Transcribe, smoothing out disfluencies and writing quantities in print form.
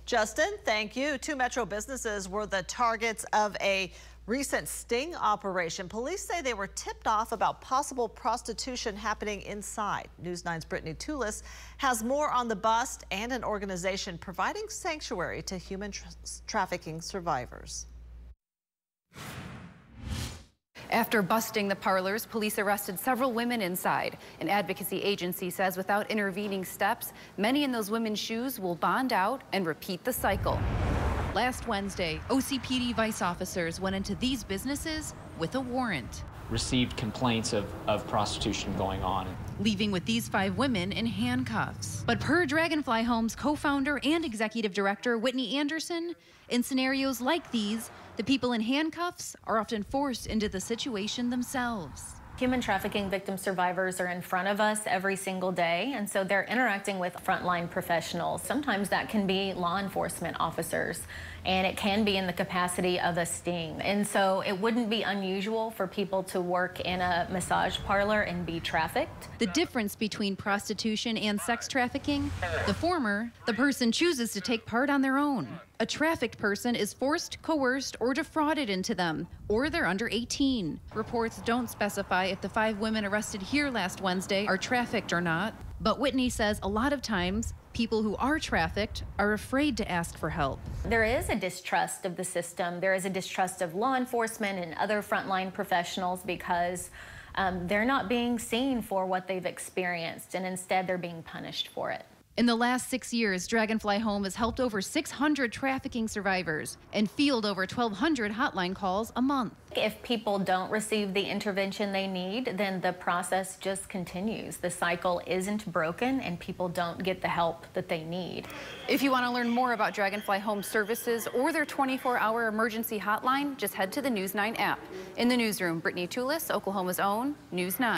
Justin, thank you. Two metro businesses were the targets of a recent sting operation. Police say they were tipped off about possible prostitution happening inside. News 9's Brittany Toulis has more on the bust and an organization providing sanctuary to human trafficking survivors. After busting the parlors, police arrested several women inside. An advocacy agency says without intervening steps, many in those women's shoes will bond out and repeat the cycle. Last Wednesday, OCPD vice officers went into these businesses with a warrant. Received complaints of prostitution going on, leaving with these 5 women in handcuffs. But per Dragonfly Homes co-founder and executive director Whitney Anderson, in scenarios like these, the people in handcuffs are often forced into the situation themselves. Human trafficking victim survivors are in front of us every single day, and so they're interacting with frontline professionals. Sometimes that can be law enforcement officers, and it can be in the capacity of a sting. And so it wouldn't be unusual for people to work in a massage parlor and be trafficked. The difference between prostitution and sex trafficking, the former, the person chooses to take part on their own. A trafficked person is forced, coerced, or defrauded into them, or they're under 18. Reports don't specify if the 5 women arrested here last Wednesday are trafficked or not. But Whitney says a lot of times, people who are trafficked are afraid to ask for help. There is a distrust of the system. There is a distrust of law enforcement and other frontline professionals because they're not being seen for what they've experienced, and instead they're being punished for it. In the last 6 years, Dragonfly Home has helped over 600 trafficking survivors and field over 1,200 hotline calls a month. If people don't receive the intervention they need, then the process just continues. The cycle isn't broken and people don't get the help that they need. If you want to learn more about Dragonfly Home services or their 24-hour emergency hotline, just head to the News 9 app. In the newsroom, Brittany Toulis, Oklahoma's own News 9.